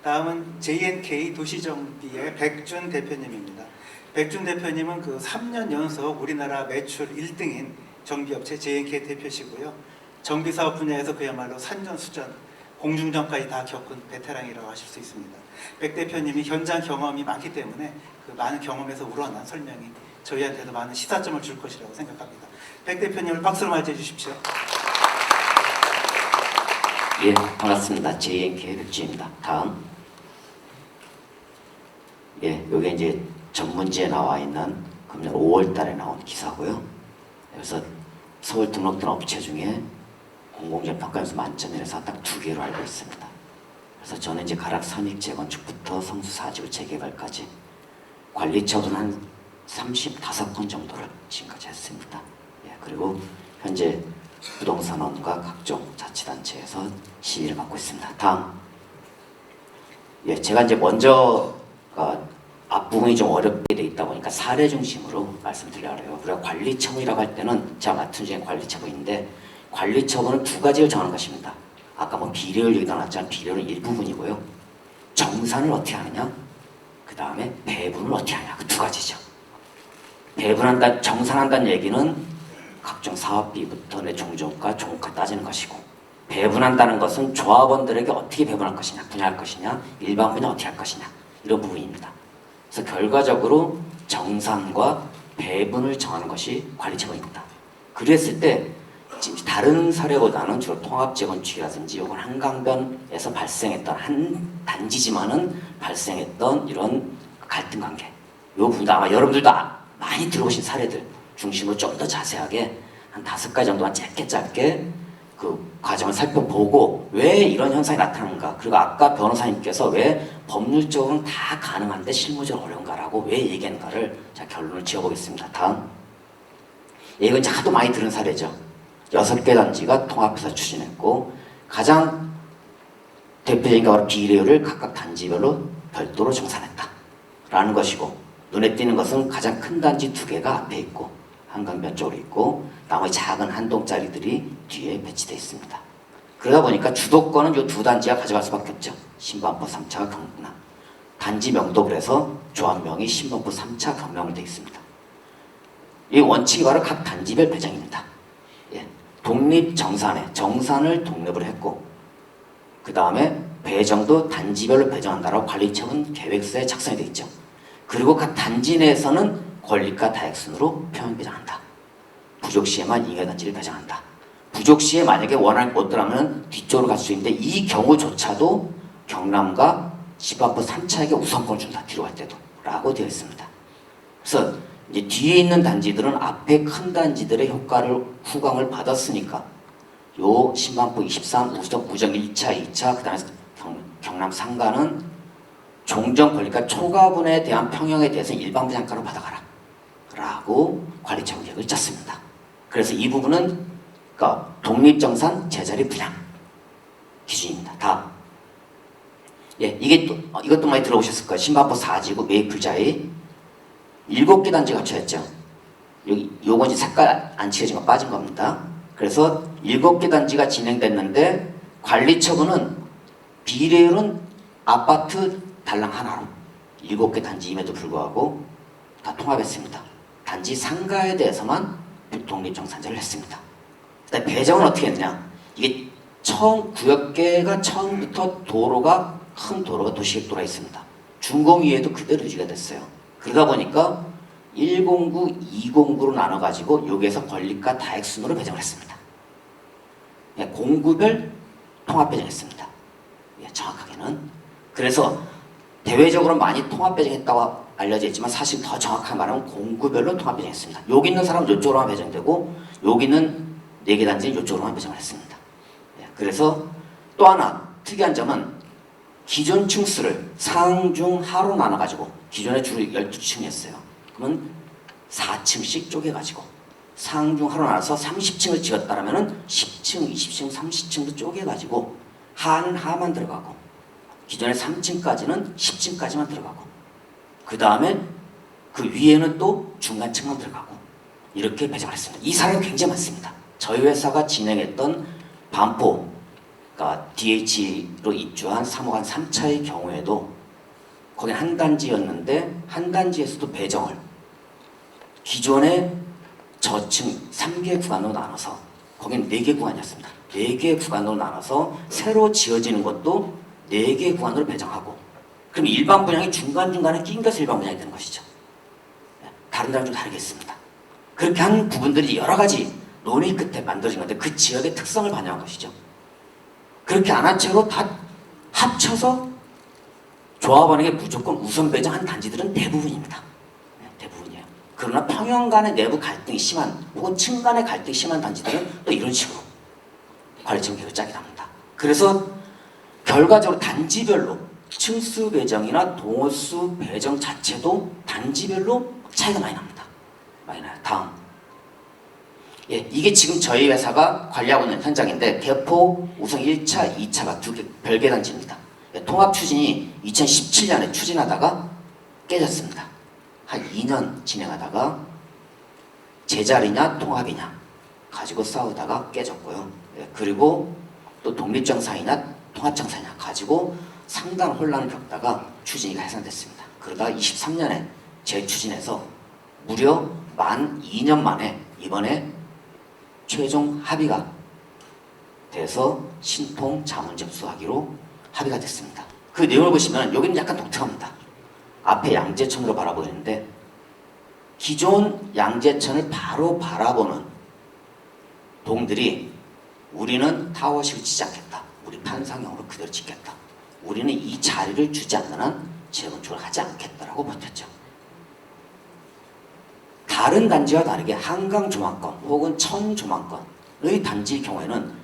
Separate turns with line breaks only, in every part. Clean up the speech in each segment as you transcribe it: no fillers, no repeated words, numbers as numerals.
다음은 JNK 도시정비의 백준 대표님입니다. 백준 대표님은 그 3년 연속 우리나라 매출 1등인 정비업체 JNK 대표시고요. 정비사업 분야에서 그야말로 산전수전, 공중전까지 다 겪은 베테랑이라고 하실 수 있습니다. 백 대표님이 현장 경험이 많기 때문에 그 많은 경험에서 우러난 설명이 저희한테도 많은 시사점을 줄 것이라고 생각합니다. 백 대표님을 박수로 맞이해 주십시오.
예, 반갑습니다. JNK 백주입니다. 다음. 예, 여기 이제 전문지에 나와 있는 금년 5월 달에 나온 기사고요. 그래서 서울 등록된 업체 중에 공공재 평가에서 만점이라서 딱 2개로 알고 있습니다. 그래서 저는 이제 가락 선익 재건축부터 성수 4지구 재개발까지 관리처분 한 35건 정도를 지금까지 했습니다. 예, 그리고 현재 부동산원과 각종 자치단체에서 시위를 받고 있습니다. 다음. 예, 제가 이제 먼저 앞부분이 좀 어렵게 돼 있다 보니까 사례 중심으로 말씀드리려고 해요. 우리가 관리처분이라고 할 때는 제가 맡은 중에 관리처분인데 관리처분은 2가지를 정하는 것입니다. 아까 뭐 비례율 얘기도 나왔지만 비례율은 일부분이고요. 정산을 어떻게 하느냐, 그 다음에 배분을 어떻게 하느냐, 그 2가지죠. 배분한다, 정산한다는 얘기는 각종 사업비부터 내 종전가, 종가 따지는 것이고, 배분한다는 것은 조합원들에게 어떻게 배분할 것이냐, 분야할 것이냐, 일반 분야 어떻게 할 것이냐, 이런 부분입니다. 그래서 결과적으로 정산과 배분을 정하는 것이 관리처분입니다. 그랬을 때 다른 사례보다는 주로 통합재건축이라든지 혹은 한강변에서 발생했던 한 단지지만은 발생했던 이런 갈등관계, 이 부분도 아마 여러분들도 많이 들어보신 사례들 중심으로 좀 더 자세하게 한 5가지 정도만 짧게 그 과정을 살펴보고 왜 이런 현상이 나타나는가, 그리고 아까 변호사님께서 왜 법률적으로는 다 가능한데 실무적으로 어려운가라고 왜 얘기하는가를 제가 결론을 지어보겠습니다. 다음. 예, 이건 하도 많이 들은 사례죠. 6개 단지가 통합해서 추진했고 가장 대표적인 게 바로 비례율을 각각 단지별로 별도로 정산했다 라는 것이고, 눈에 띄는 것은 가장 큰 단지 2개가 앞에 있고 한강변 쪽으로 있고 나머지 작은 한 동짜리들이 뒤에 배치되어 있습니다. 그러다 보니까 주도권은 이 2단지가 가져갈 수밖에 없죠. 신반포 3차가 경남. 단지 명도 그래서 조합명이 신반포 3차 경남으로 되어 있습니다. 이 원칙이 바로 각 단지별 배정입니다. 예, 독립정산에 정산을 독립을 했고 그 다음에 배정도 단지별로 배정한다라고 관리처분 계획서에 작성이 되어 있죠. 그리고 각 단지 내에서는 권리가 다액순으로 표현 배정한다. 부족시에만 잉여단지를 배정한다. 부족시에 만약에 원활히 못 들어가면 뒤쪽으로 갈 수 있는데 이 경우조차도 경남과 신반포 3차에게 우선권을 준다. 뒤로 갈 때도 라고 되어 있습니다. 그래서 이제 뒤에 있는 단지들은 앞에 큰 단지들의 후광을 받았으니까 요 신반포 23 우정 1차, 2차 그 다음에 경남 상가는 종전 권리가 초과분에 대한 평형에 대해서 일반 분양가로 받아가라 라고 관리처분 계획을 짰습니다. 그래서 이 부분은 그러니까 독립정산 제자리 분양 기준입니다. 다음. 예, 이게 또 이것도 많이 들어보셨을 거예요. 신반포 4지구 메이플자의 7개 단지가 합쳐졌죠. 여기 요건 이제 색깔 안 칠해진 거 빠진 겁니다. 그래서 7개 단지가 진행됐는데 관리처분은 비례율은 아파트 달랑 하나로 7개 단지임에도 불구하고 다 통합했습니다. 단지 상가에 대해서만 독립정산제를 했습니다. 그다음에 배정은 어떻게 했냐? 이게 구역계가 처음부터 도로가 큰 도로가 도시계획도로가 있습니다. 준공위에도 그대로 유지가 됐어요. 그러다 보니까 109, 209로 나눠가지고 여기에서 권리가 다액순으로 배정을 했습니다. 예, 공구별 통합 배정했습니다. 예, 정확하게는. 그래서 대외적으로 많이 통합 배정했다고 알려져 있지만 사실 더 정확하게 말하면 공구별로 통합 배정했습니다. 여기 있는 사람은 이쪽으로만 배정되고 여기 있는 4개 단지는 이쪽으로만 배정을 했습니다. 예, 그래서 또 하나 특이한 점은 기존 층수를 상, 중, 하로 나눠가지고 기존에 주로 12층이었어요. 그러면 4층씩 쪼개가지고 상, 중, 하로 나눠서 30층을 지었다면 10층, 20층, 30층도 쪼개가지고 하는 하만 들어가고 기존에 3층까지는 10층까지만 들어가고 그 다음에 그 위에는 또 중간층만 들어가고 이렇게 배정을 했습니다. 이 사례는 굉장히 많습니다. 저희 회사가 진행했던 반포 그러니까 DH로 입주한 3억 한 3차의 경우에도 거긴 한 단지였는데 한 단지에서도 배정을 기존의 저층 3개 구간으로 나눠서 거긴 4개 구간이었습니다. 4개 구간으로 나눠서 새로 지어지는 것도 4개 구간으로 배정하고 그럼 일반 분양이 중간중간에 낑겨서 일반 분양이 되는 것이죠. 다른 데랑 좀 다르겠습니다. 그렇게 한 부분들이 여러 가지 논의 끝에 만들어진 건데 그 지역의 특성을 반영한 것이죠. 그렇게 안 한 채로 다 합쳐서 조합원에게 무조건 우선 배정한 단지들은 대부분입니다. 대부분이에요. 그러나 평형 간의 내부 갈등이 심한 혹은 층 간의 갈등이 심한 단지들은 또 이런 식으로 관리청 계획을 짜게 됩니다. 그래서 결과적으로 단지별로 층수 배정이나 동호수 배정 자체도 단지별로 차이가 많이 납니다. 많이 나요. 다음. 예, 이게 지금 저희 회사가 관리하고 있는 현장인데 개포 우선 1차, 2차가 두 개 별개 단지입니다. 예, 통합 추진이 2017년에 추진하다가 깨졌습니다. 한 2년 진행하다가 제자리냐 통합이냐 가지고 싸우다가 깨졌고요. 예, 그리고 또 독립정상이냐 통합정상이냐 가지고 상당한 혼란을 겪다가 추진이 해산됐습니다. 그러다 23년에 재추진해서 무려 만 2년 만에 이번에 최종 합의가 돼서 신통 자문 접수하기로 합의가 됐습니다. 그 내용을 보시면 여기는 약간 독특합니다. 앞에 양재천으로 바라보이는데 기존 양재천을 바로 바라보는 동들이 우리는 타워식을 짓지 않겠다. 우리 판상형으로 그대로 짓겠다. 우리는 이 자리를 주지 않는 한 재건축을 하지 않겠다라고 버텼죠. 다른 단지와 다르게 한강 조망권 혹은 천 조망권의 단지의 경우에는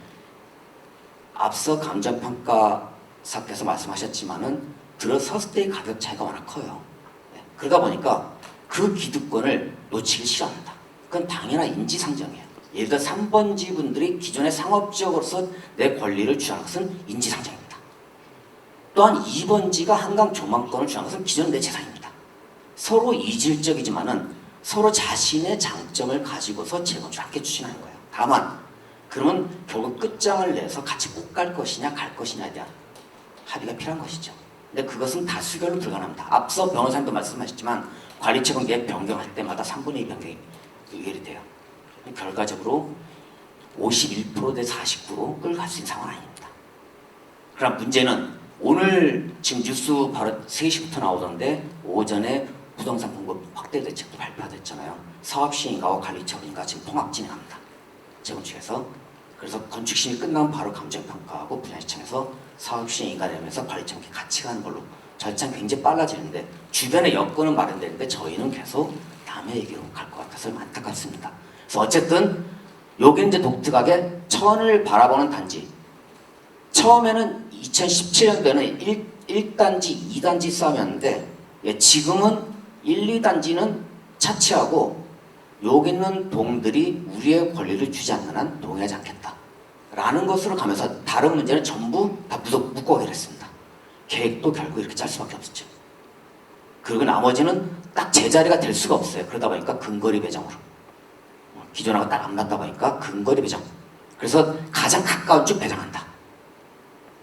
앞서 감정평가사께서 말씀하셨지만은 들어섰을 때의 가격 차이가 워낙 커요. 그러다 보니까 그 기득권을 놓치기 싫어합니다. 그건 당연한 인지상정이에요. 예를 들어 3번지 분들이 기존의 상업지역으로서 내 권리를 주장한 것은 인지상정입니다. 또한 2번지가 한강 조망권을 주장한 것은 기존 내 재산입니다. 서로 이질적이지만은 서로 자신의 장점을 가지고서 재건축을 함께 추진하는 거예요. 다만 그러면 결국 끝장을 내서 같이 못 갈 것이냐 갈 것이냐에 대한 합의가 필요한 것이죠. 근데 그것은 다수결로 불가능합니다. 앞서 변호사님도 말씀하셨지만 관리처분 계획 변경할 때마다 3분의 2 변경이 의결이 돼요. 결과적으로 51%대 49%를 갈 수 있는 상황은 아닙니다. 그럼 문제는 오늘 지금 뉴스 바로 3시부터 나오던데 오전에 부동산 공급 확대 대책도 발표됐잖아요. 사업 시행인가와 관리 처분인가 지금 통합 진행합니다. 재건축에서. 그래서 건축 시행이 끝나면 바로 감정평가하고 분양시청에서 사업 시행인가 되면서 관리 처분이 같이 가는 걸로 절차는 굉장히 빨라지는데 주변에 여건은 마련되는데 저희는 계속 남의 얘기로 갈 것 같아서 안타깝습니다. 그래서 어쨌든 여기 이제 독특하게 천을 바라보는 단지. 처음에는 2017년도에는 1단지, 2단지 싸움이었는데 지금은 1, 2단지는 차치하고 여기 있는 동들이 우리의 권리를 주지 않는 한 동의하지 않겠다 라는 것으로 가면서 다른 문제는 전부 다 묶고 가기로 했습니다. 계획도 결국 이렇게 짤 수밖에 없었죠. 그리고 나머지는 딱 제자리가 될 수가 없어요. 그러다 보니까 근거리 배정으로 기존하고 딱 안 맞다 보니까 근거리 배정. 그래서 가장 가까운 쪽 배정한다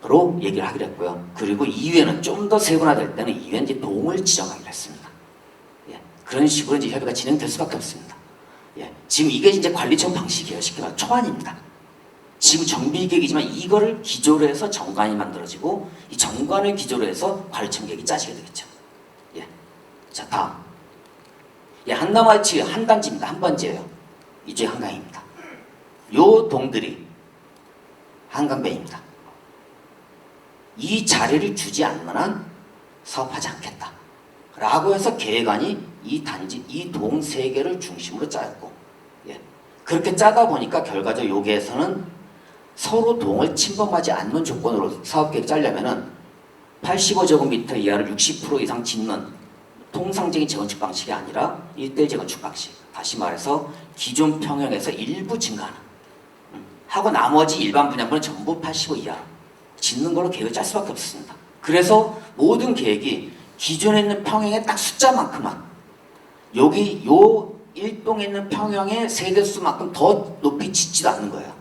로 얘기를 하기로 했고요. 그리고 이후에는 좀 더 세분화될 때는 이후에 이제 동을 지정하기로 했습니다. 예, 그런 식으로 이제 협의가 진행될 수밖에 없습니다. 예, 지금 이게 이제 관리청 방식이에요. 쉽게 말하면 초안입니다. 지금 정비계획이지만 이거를 기조로 해서 정관이 만들어지고 이 정관을 기조로 해서 관리청 계획이 짜지게 되겠죠. 예, 자 다음. 예, 한남아이치 한 단지입니다. 한 번지예요. 이쪽이 한강입니다. 요 동들이 한강배입니다. 이 자리를 주지 않는 한 사업하지 않겠다 라고 해서 계획안이 이 단지, 이 동 3개를 중심으로 짜였고 예. 그렇게 짜다 보니까 결과적으로 여기에서는 서로 동을 침범하지 않는 조건으로 사업계획 짜려면은 85제곱미터 이하를 60% 이상 짓는 통상적인 재건축 방식이 아니라 1대1 재건축 방식. 다시 말해서 기존 평형에서 일부 증가하는 하고 나머지 일반 분양분은 전부 85 이하로 짓는 걸로 계획을 짤 수밖에 없습니다. 그래서 모든 계획이 기존에 있는 평형의 딱 숫자만큼만 여기 요 일동에 있는 평형의 세대수만큼 더 높이 짓지도 않는 거예요.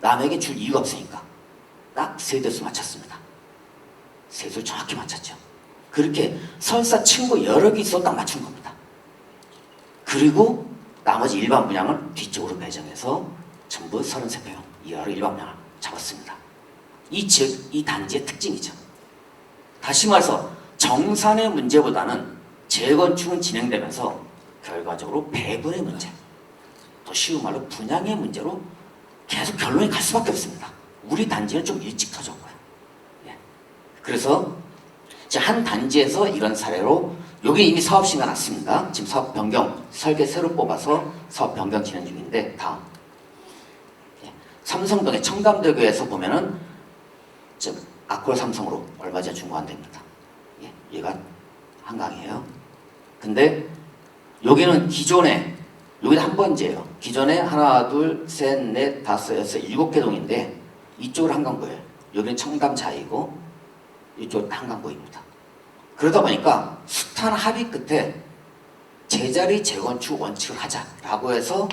남에게 줄 이유가 없으니까. 딱 세대수 맞췄습니다. 세수 정확히 맞췄죠. 그렇게 설사 친구 여러 개 있어 딱 맞춘 겁니다. 그리고 나머지 일반 분양을 뒤쪽으로 배정해서 전부 33평 이하로 일반 분양을 잡았습니다. 이 지역, 이 단지의 특징이죠. 다시 말해서 정산의 문제보다는 재건축은 진행되면서 결과적으로 배분의 문제, 더 쉬운 말로 분양의 문제로 계속 결론이 갈 수밖에 없습니다. 우리 단지는 좀 일찍 터졌고요. 예. 그래서 이제 한 단지에서 이런 사례로 여기 이미 사업 신가 났습니다. 지금 사업 변경 설계 새로 뽑아서 사업 변경 진행 중인데 다음 예. 삼성동의 청담대교에서 보면은 지금 아콜 삼성으로 얼마 전에 중고한답니다. 예. 얘가 한강이에요. 근데 여기는 기존에 여기는 한 번째예요. 기존에 하나, 둘, 셋, 넷, 다섯, 여섯, 7개 동인데 이쪽은 한강보예요. 여기는 청담자이고 이쪽은 한강보입니다. 그러다 보니까 숱한 합의 끝에 제자리 재건축 원칙을 하자라고 해서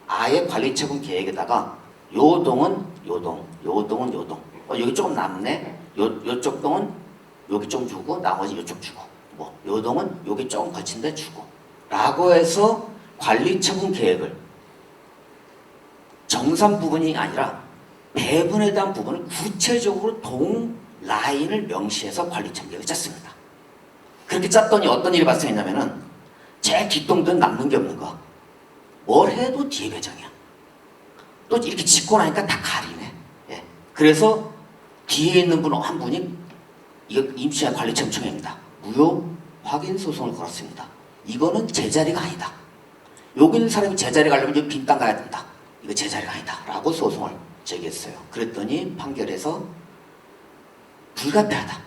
아예 관리처분 계획에다가 요 동은 요 동, 요 동은 요 동. 여기 조금 남네. 요쪽 동은 여기 좀 주고 나머지 요쪽 주고. 뭐 요 동은 여기 조금 거친 데 주고. 라고 해서 관리처분 계획을 정산 부분이 아니라 배분에 대한 부분을 구체적으로 동 라인을 명시해서 관리처분 계획을 짰습니다. 그렇게 짰더니 어떤 일이 발생했냐면은 제 뒷동들은 남는 게 없는 거. 뭘 해도 뒤에 배정이야. 또 이렇게 짓고 나니까 다 가리네. 예. 그래서 뒤에 있는 분 한 분이 이거 임시한 관리처분 청구입니다. 무효 확인 소송을 걸었습니다. 이거는 제 자리가 아니다. 여기 있는 사람이 제 자리 가려면 여기 빈 땅 가야 된다. 이거 제 자리가 아니다. 라고 소송을 제기했어요. 그랬더니 판결에서 불가피하다.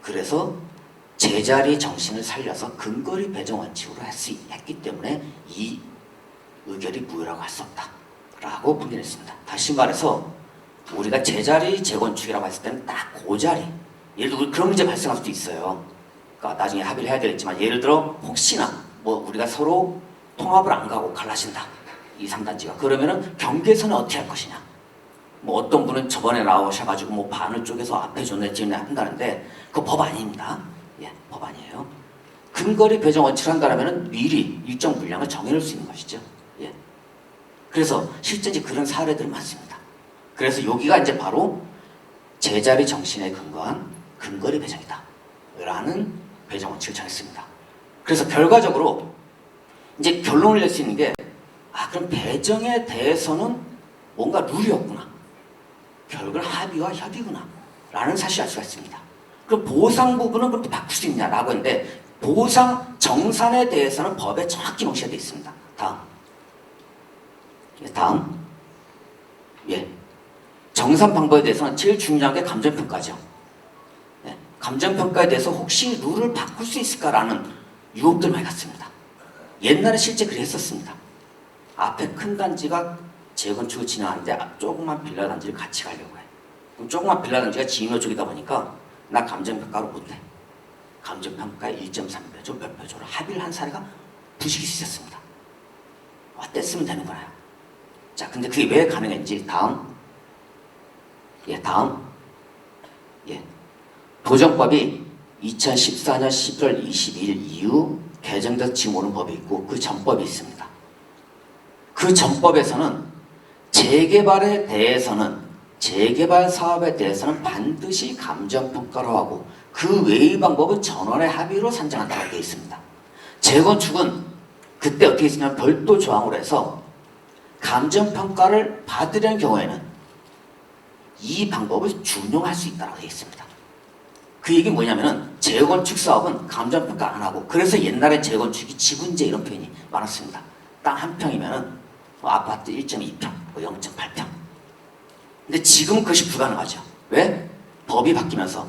그래서 제자리 정신을 살려서 근거리 배정 원칙으로 했기 때문에 이 의결이 무효라고 할 수 없다. 라고 판결했습니다. 다시 말해서 우리가 제자리 재건축이라고 했을 때는 딱 그 자리. 예를 들어 그런 문제 발생할 수도 있어요. 그러니까 나중에 합의를 해야 되겠지만 예를 들어 혹시나 뭐 우리가 서로 통합을 안 가고 갈라진다. 이 3단지가. 그러면은 경계선을 어떻게 할 것이냐. 뭐 어떤 분은 저번에 나오셔가지고 뭐 반을 쪼개서 앞에 줬네 뒤에 한다는데 그거 법 아닙니다. 예, 법 아니에요. 근거리 배정 원칙을 한다면은 미리 일정 분량을 정해놓을 수 있는 것이죠. 예. 그래서 실제 이제 그런 사례들이 많습니다. 그래서 여기가 이제 바로 제자리 정신에 근거한 근거리 배정이다. 라는 배정 원칙을 정했습니다. 그래서 결과적으로 이제 결론을 낼 수 있는 게 그럼 배정에 대해서는 뭔가 룰이 없구나. 결국은 합의와 협의구나. 라는 사실을 알 수가 있습니다. 그럼 보상 부분은 그렇게 바꿀 수 있냐라고 했는데 보상 정산에 대해서는 법에 정확히 명시가 되어 있습니다. 다음. 예. 정산 방법에 대해서는 제일 중요한 게 감정평가죠. 예. 감정평가에 대해서 혹시 룰을 바꿀 수 있을까라는 유혹들 많이 갔습니다. 옛날에 실제 그렇게 했었습니다. 앞에 큰 단지가 재건축을 진행하는데 조그만 빌라 단지를 같이 가려고 해. 그럼 조그만 빌라 단지가 지인호 쪽이다 보니까 나 감정평가로 못해. 감정평가에 1.3배조 몇 배조를 합의를 한 사례가 부식이 있었습니다. 뗐으면 되는 거예요. 자, 근데 그게 왜 가능했는지 다음. 예, 다음. 예. 도정법이 2014년 11월 22일 이후 개정돼서 지금 오는 법이 있고 그 전법이 있습니다. 그 전법에서는 재개발에 대해서는 재개발 사업에 대해서는 반드시 감정평가를 하고 그 외의 방법은 전원의 합의로 산정한다고 되어 있습니다. 재건축은 그때 어떻게 했냐면 별도 조항으로 해서 감정평가를 받으려는 경우에는 이 방법을 준용할 수 있다고 되어 있습니다. 그 얘기는 뭐냐면은 재건축 사업은 감정평가 안 하고 그래서 옛날에 재건축이 지분제 이런 표현이 많았습니다. 땅 한 평이면은 뭐 아파트 1.2평, 뭐 0.8평. 근데 지금 그것이 불가능하죠. 왜? 법이 바뀌면서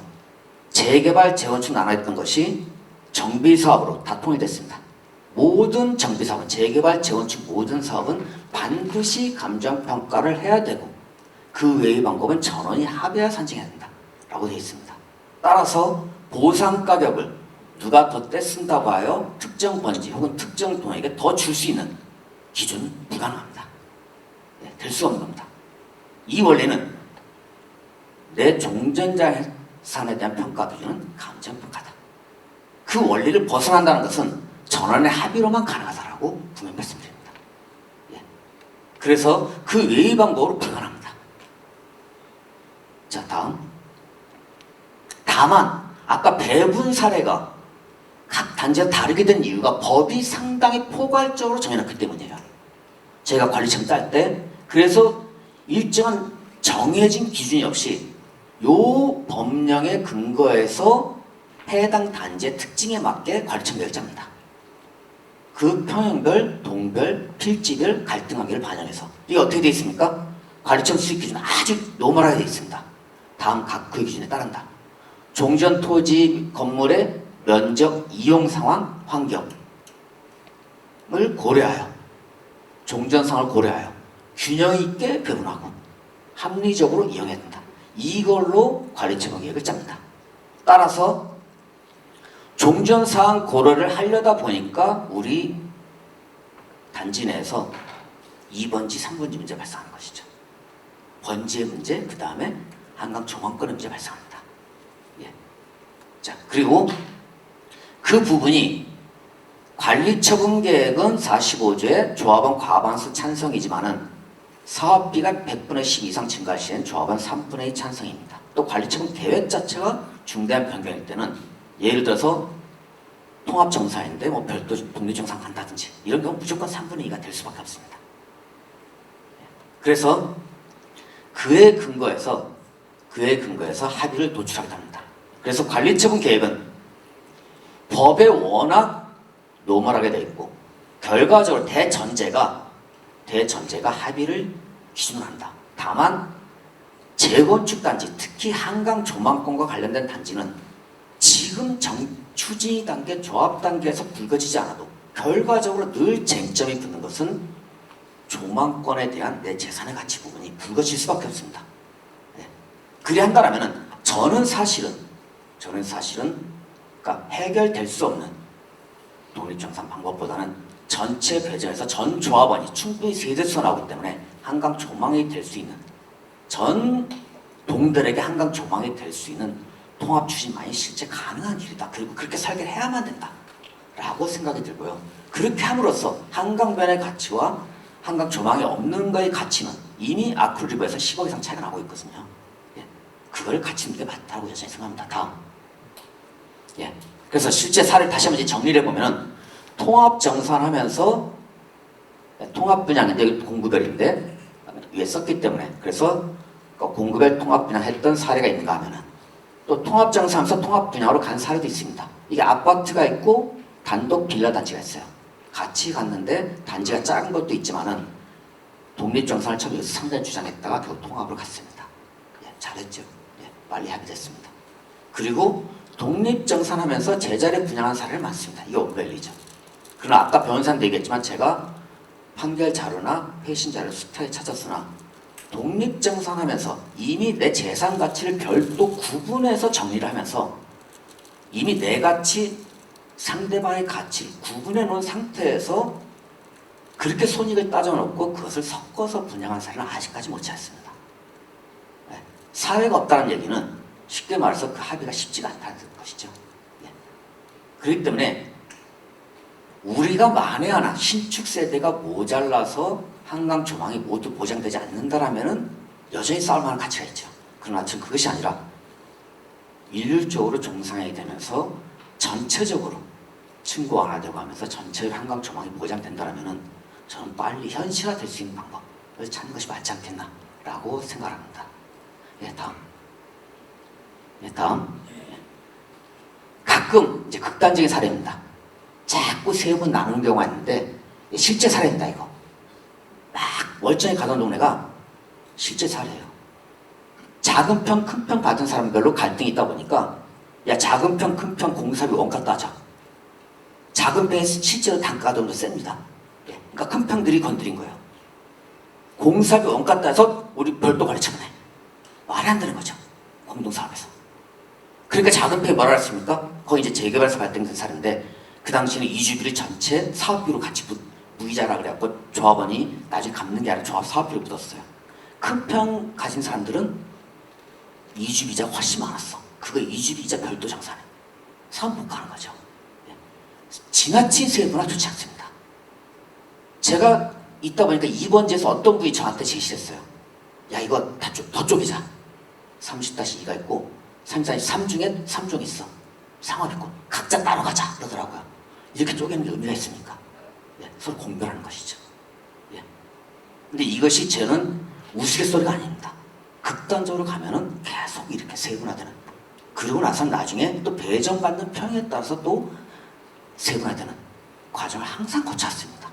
재개발, 재건축 나눠있던 것이 정비사업으로 다 통일됐습니다. 모든 정비사업은 재개발, 재건축 모든 사업은 반드시 감정평가를 해야 되고 그 외의 방법은 전원이 합의해야 산정해야 된다 라고 되어 있습니다. 따라서 보상 가격을 누가 더 떼쓴다고 하여 특정 번지 혹은 특정 동에게 더 줄 수 있는 기준은 불가능합니다. 될 수가 없는 겁니다. 이 원리는 내 종전자산에 대한 평가 기준은 감정평가다. 그 원리를 벗어난다는 것은 전원의 합의로만 가능하다라고 분명히 말씀드립니다. 예. 그래서 그 외의 방법으로 불가능합니다. 자, 다만 아까 배분 사례가 각 단지가 다르게 된 이유가 법이 상당히 포괄적으로 정해놨기 때문이에요. 제가 관리청 딸 때 그래서 일정한 정해진 기준이 없이 요 법령의 근거에서 해당 단지의 특징에 맞게 관리청 계획을 짭니다. 그 평형별, 동별, 필지별 갈등관계를 반영해서 이게 어떻게 되어 있습니까? 관리청 수익 기준 아주 노멀하게 되어 있습니다. 다음 각 그 기준에 따른다. 종전 토지 건물의 면적, 이용 상황, 환경을 고려하여 종전상을 고려하여 균형 있게 배분하고 합리적으로 이용해야 된다. 이걸로 관리처분 계획을 짭니다. 따라서 종전사항 고려를 하려다 보니까 우리 단지 내에서 2번지, 3번지 문제 발생하는 것이죠. 번지의 문제, 그 다음에 한강 조망권의 문제 발생합니다. 예. 자, 그리고 그 부분이 관리처분 계획은 45조의 조합원 과반수 찬성이지만은 사업비가 100분의 10 이상 증가할 시엔 조합원 3분의 2 찬성입니다. 또 관리처분 계획 자체가 중대한 변경일 때는 예를 들어서 통합정사인데 뭐 별도 독립정상 간다든지 이런 경우 무조건 3분의 2가 될 수밖에 없습니다. 그래서 그에 근거해서 합의를 도출하기도 합니다. 그래서 관리처분 계획은 법에 워낙 노멀하게 되어 있고 결과적으로 대전제가 합의를 기준으로 한다. 다만 재건축 단지, 특히 한강 조망권과 관련된 단지는 지금 추진 단계, 조합 단계에서 불거지지 않아도 결과적으로 늘 쟁점이 붙는 것은 조망권에 대한 내 재산의 가치 부분이 불거질 수밖에 없습니다. 네. 그리 한다라면은 저는 사실은 그러니까 해결될 수 없는 독립정산 방법보다는 전체 배정에서 전 조합원이 충분히 세대수가 나오기 때문에 한강 조망이 될 수 있는 전 동들에게 한강 조망이 될 수 있는 통합 추진만이 실제 가능한 길이다. 그리고 그렇게 설계를 해야만 된다. 라고 생각이 들고요. 그렇게 함으로써 한강변의 가치와 한강 조망이 없는 거의 가치는 이미 아크릴리버에서 10억 이상 차이가 나고 있거든요. 예. 그걸 가치 있는 게 맞다고 여전히 생각합니다. 다음. 예. 그래서 실제 사례를 다시 한번 정리를 해보면 통합 정산하면서 통합 분양인데 공구별인데 위에 썼기 때문에 그래서 공구별 통합 분양했던 사례가 있는가 하면은 또 통합 정산하면서 통합 분양으로 간 사례도 있습니다. 이게 아파트가 있고 단독 빌라 단지가 있어요. 같이 갔는데 단지가 작은 것도 있지만은 독립 정산을 처음에 상당히 주장했다가 결국 통합으로 갔습니다. 예, 잘했죠. 예, 빨리 합의됐습니다. 그리고 독립 정산하면서 제자리 분양한 사례를 많습니다. 이게 오벨리죠. 그러나 아까 변호사님도 얘기했지만 제가 판결 자료나 회신 자료를 숱하게 찾았으나 독립 정산하면서 이미 내 재산 가치를 별도 구분해서 정리를 하면서 이미 내 가치, 상대방의 가치를 구분해 놓은 상태에서 그렇게 손익을 따져놓고 그것을 섞어서 분양한 사례는 아직까지 못 찾았습니다. 네. 사회가 없다는 얘기는 쉽게 말해서 그 합의가 쉽지가 않다는 것이죠. 네. 그렇기 때문에 우리가 만에 하나 신축 세대가 모자라서 한강 조망이 모두 보장되지 않는다라면은 여전히 싸울 만한 가치가 있죠. 그러나 지금 그것이 아니라 일률적으로 종상이 되면서 전체적으로 층고 완화되고 하면서 전체적으로 한강 조망이 보장된다라면은 저는 빨리 현실화될 수 있는 방법을 찾는 것이 맞지 않겠나라고 생각합니다. 예, 다음. 가끔 이제 극단적인 사례입니다. 자꾸 세 번 나누는 경우가 있는데 실제 사례입니다. 이거 막 멀쩡히 가던 동네가 실제 사례예요. 작은 편, 큰 편 받은 사람별로 갈등이 있다 보니까 야 작은 편, 큰 편 공사비 원가 따자. 작은 편이 실제로 단가가 좀 더 셉니다. 예, 그러니까 큰 편들이 건드린 거예요. 공사비 원가 따서 우리 별도 관리 처분해. 말이 안 되는 거죠. 공동사업에서. 그러니까 작은 편이 뭐라 했습니까? 거기 이제 재개발에서 발생된 사례인데 그 당시에는 이주비를 전체 사업비로 같이 무이자라 그래갖고 조합원이 나중에 갚는 게 아니라 조합 사업비로 묻었어요. 큰 편 가진 사람들은 이주 비자가 훨씬 많았어. 그거 이주 비자 별도 정산해. 사업 못 가는 거죠. 예. 지나친 세분화 좋지 않습니다. 제가 있다 보니까 2번지에서 어떤 분이 저한테 제시했어요. 야, 이거 더 쪼개자. 30-2가 있고 30-3 중에 3종 있어. 상업 있고 각자 따로 가자 그러더라고요. 이렇게 쪼개는 게 의미가 있습니까? 예, 서로 공별하는 것이죠. 예. 근데 이것이 저는 우스갯소리가 아닙니다. 극단적으로 가면은 계속 이렇게 세분화되는. 그리고 나서 나중에 또 배정받는 평에 따라서 또 세분화되는 과정을 항상 거쳤습니다.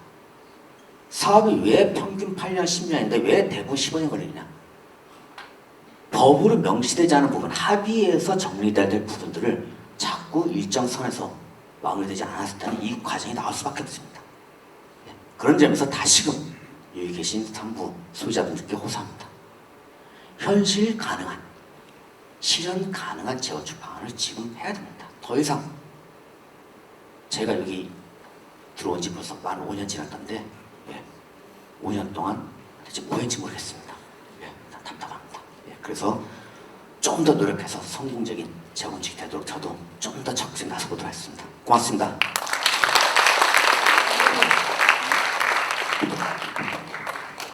사업이 왜 평균 8년, 10년인데 왜 대부분 15년 걸리냐? 법으로 명시되지 않은 부분, 합의에서 정리돼야 될 부분들을 자꾸 일정 선에서 마무리되지 않았을 때는 이 과정이 나올 수밖에 없습니다. 예. 그런 점에서 다시금 여기 계신 상부 소비자분들께 호소합니다. 현실 가능한, 실현 가능한 재건축 방안을 지금 해야 됩니다. 더 이상 제가 여기 들어온 지 벌써 만 5년 지났던데 5년 동안 대체 뭐 했는지 모르겠습니다. 답답합니다. 그래서 좀 더 노력해서 성공적인 재건축이 되도록 저도 좀 더 적극적으로 나서보도록 하겠습니다. 고맙습니다.